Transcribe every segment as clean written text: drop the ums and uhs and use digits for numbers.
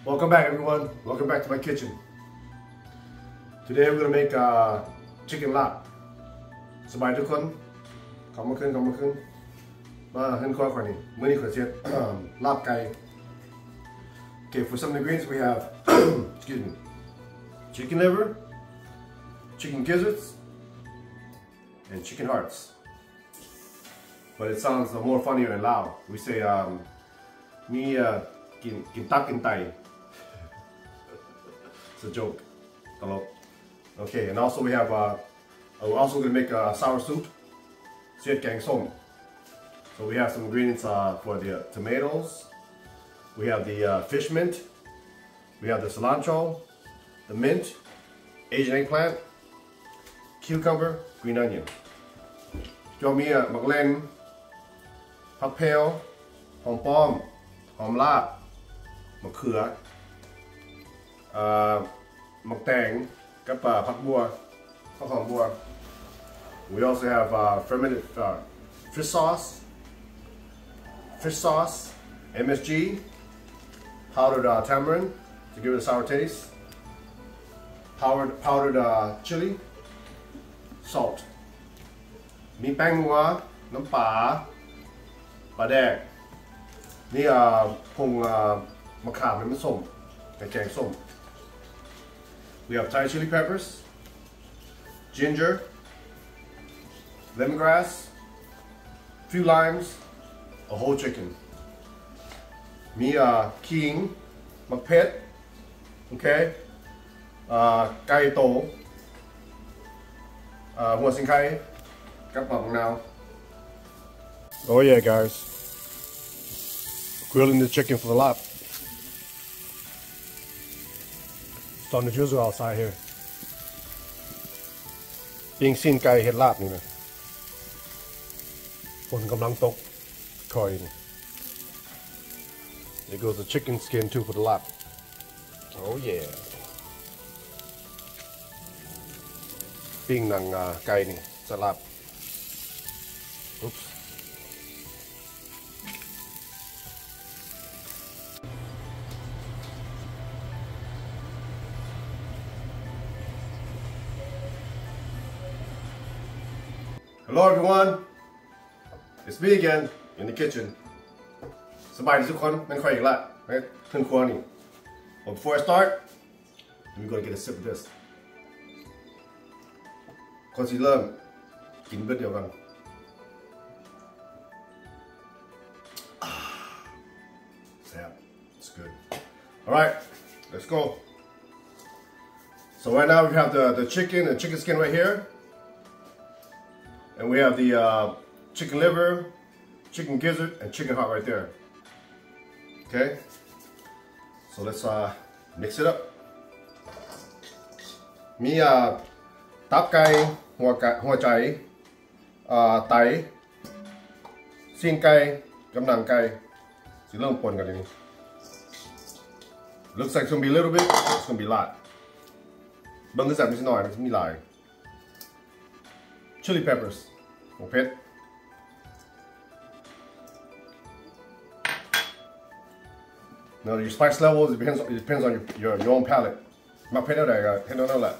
Welcome back, everyone. Welcome back to my kitchen. Today we're gonna make chicken lap. สบายทุกคนขอบคุณมาเห็นข้อก่อนนี่เมื่อนี้ขอเช็ดลาบไก่ Okay, for some ingredients we have excuse me, chicken liver, chicken gizzards, and chicken hearts. But it sounds more funnier in Lao. We say มีกินตับกินไต It's a joke. Hello. Okay, and also we have we're also gonna make sour soup, sweet gang som. So we have some ingredients for the tomatoes. We have the fish mint. We have the cilantro, the mint, Asian eggplant, cucumber, green onion. จะมีมะเขือผักเพลหอมป้อมหอมลาบมะเขือมะแตงกับผักบัวข้าวหอมบัว We also have fermented fish sauce, MSG, powdered tamarind to give it a sour taste, powdered chili, salt. มีแป้งนัวน้ำปลาปลาแดกนี่ผงมะขามน้ำส้มในแกงส้ม We have Thai chili peppers, ginger, lemongrass, few limes, a whole chicken. มีขิงมะเขือโอเคไก่โตหัวสิงไข่กับปลาบังนาว Oh yeah, guys. Grilling the chicken for the lap. Starting to drizzle outside here. Being seen guy hit lap นี่นะฝนกำลังตกคอยนี่ There goes the chicken skin too for the lap. Oh yeah. ปิ้งหนังไก่นี่จะลาบ Oops. Hello everyone, it's me again in the kitchen. สบายดีทุกคนไม่ค่อยอีกละขึ้นครัวนี่ But before I start, let me go get a sip of this. ก่อนสิเริ่มกินเบิดเดียวกัน Snap, it's good. All right, let's go. So right now we have the chicken skin right here. And we have the chicken liver, chicken gizzard, and chicken heart right there. Okay, so let's mix it up. มีตับไก่หัวใจไตซีนไก่กำลังไก่สิเริ่มปนกันเลยนี่ Looks like it's gonna be a little bit. It's gonna be a lot. เบิ่งคือสับนิดหน่อยมันจะมีหลาย Chili peppers. Okay. Now your spice levels it depends on your own palate. มาเผ็ดเท่าไหร่ก็เผ็ดเท่านั้นแหละ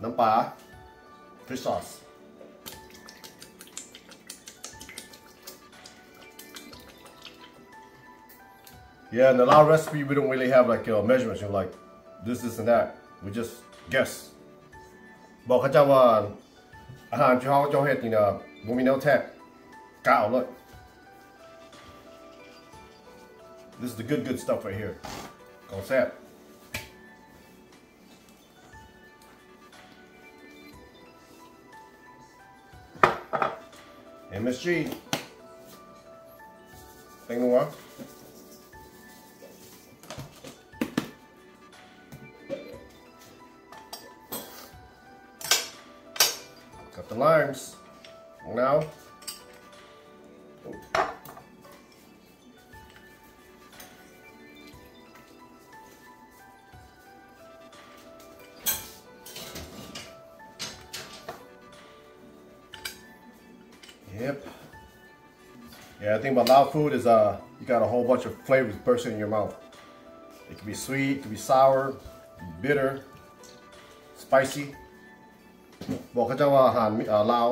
น้ำปลา fish sauce. Yeah, in the Lao recipe we don't really have like measurements. You're like this and that. We just guess. บอกเขาเจ้าว่าอาหารที่เขาเจ้าเฮ็ดนี่นะบ่มีแนวแท้กะเอาเลย This is the good stuff right here. ของแซ่บ MSG แตงนัวGot the limes. Now, Yep. Yeah, the thing about Lao food is you got a whole bunch of flavors bursting in your mouth. It can be sweet, it can be sour, bitter, spicy. บอกเขาจะว่าอาหารลาว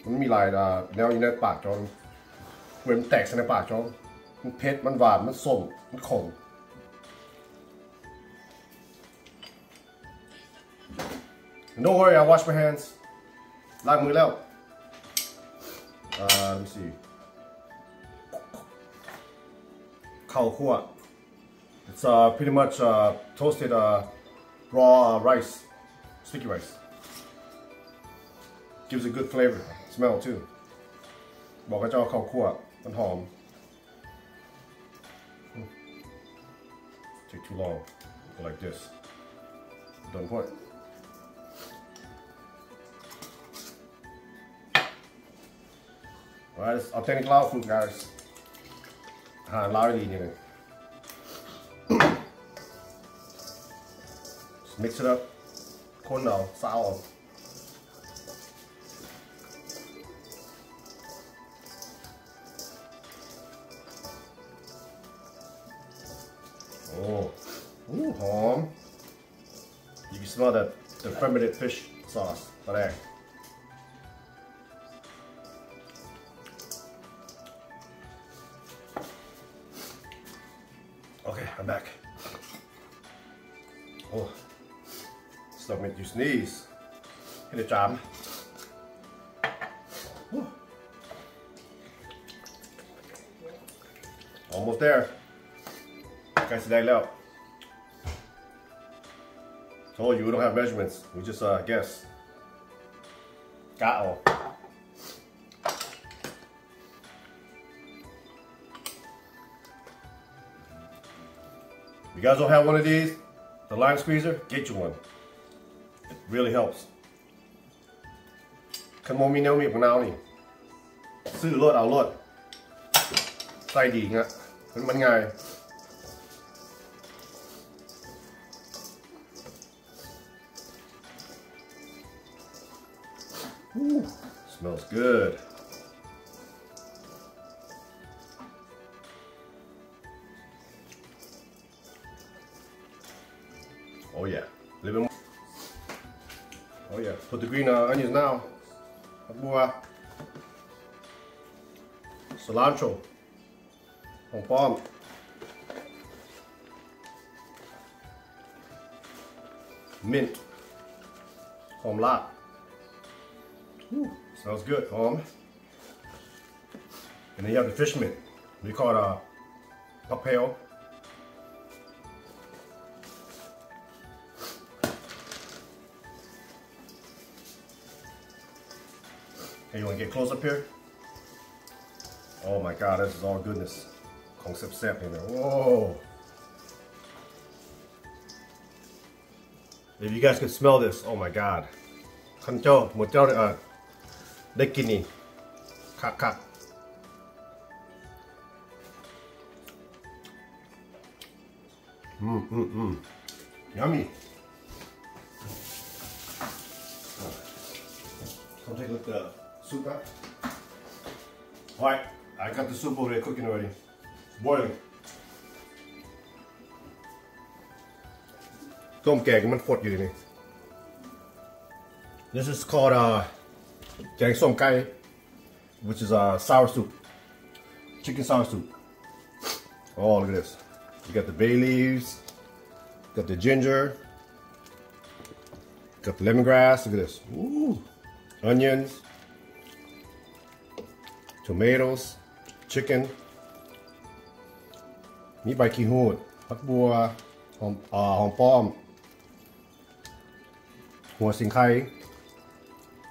มันมีหลายแนวอยู่ในปากจอนเหมือนแตกในปากจอนมันเผ็ดมันหวานมันส้มมันขม Don't worry, I wash my hands. ล้างมือแล้ว let me see. ข้าวคั่ว It's pretty much toasted raw rice, sticky rice. Gives a good flavor, smell too. บอกให้เจ้าข้าวคั่วมันหอม Take too long. Go like this. Done point. Alright, it's authentic Lao food, guys. อาหารลาวดีนี่เลย Mix it up. คนเอาซาวเอา Ooh, home. You can smell that the fermented fish sauce. There. Okay, I'm back. Oh, stuff make you sneeze. Hit a job. Almost there. Guys, today out. Told you we don't have measurements. We just guess. Got all. If you guys don't have one of these, the lime squeezer, get you one. It really helps. ขนมมีแนวมีของนาวนี่ซื้อรถเอารถใส่ดีงะมันง่าย Ooh, smells good. Oh yeah, a little bit more. Oh yeah, put the green onions now. Cilantro. Hong Kong. Mint. Home lot. Ooh, smells good, home. And then you have the fish mint. We call it papel. Hey, you want to get close up here? Oh my God, this is all goodness. Concept set in there. Whoa. If you guys could smell this, oh my God. คันเจ้าหมดเจ้าได้กินนี่คักYummy. Come take a look at the soup back. Alright, I got the soup over there cooking already. It's boiling. ต้มแกงมันฟดอยู่นี่ This is called Gang Som Kai, which is sour soup, chicken sour soup. Oh, look at this. You got the bay leaves, got the ginger, got the lemongrass. Look at this. Ooh. Onions, tomatoes, chicken. มีใบขี้หูดผักบัวหอมป้อมหัวสิงไค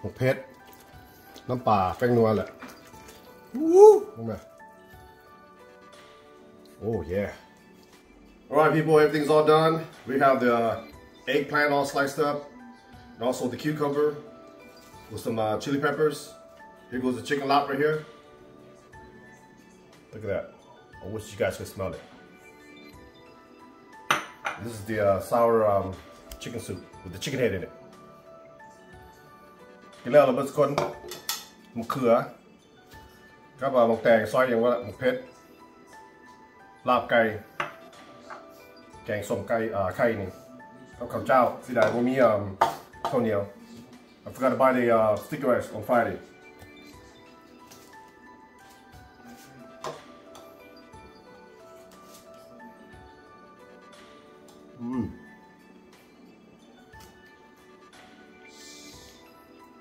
หัวเพชรน้ำปลาแป้งนัวแหละลงมา Oh yeah. Alright people, everything's all done. We have the eggplant all sliced up and also the cucumber with some chili peppers. Here goes the chicken lot right here. Look at that. I wish you guys could smell it. This is the sour chicken soup with the chicken head in it. กินแล้วเราเบิร์ดคนมะเขือ ก็หมกแตงซอยอย่างว่าหมกเพชรลาบไก่แกงส้มไก่ไข่นี่กับข้าวเจ้าสิได้บ่มีข้าวเหนียว I forgot to buy the sticky rice on Friday.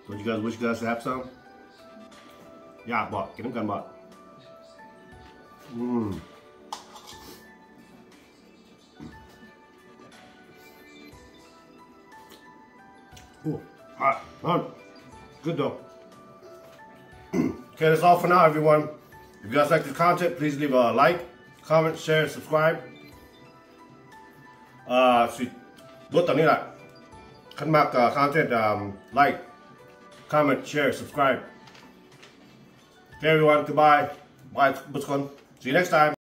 Don't you guys wish you guys to have some? อยากบอกกินน้ำกันบอกhot. Good though. Okay, that's all for now, everyone. If you guys like this content, please leave a like, comment, share, subscribe. สิรถตอนนี้แหละขั้นมากcontent like, comment, share, subscribe. Okay, everyone. Goodbye. Bye,ทุกคน. See you next time.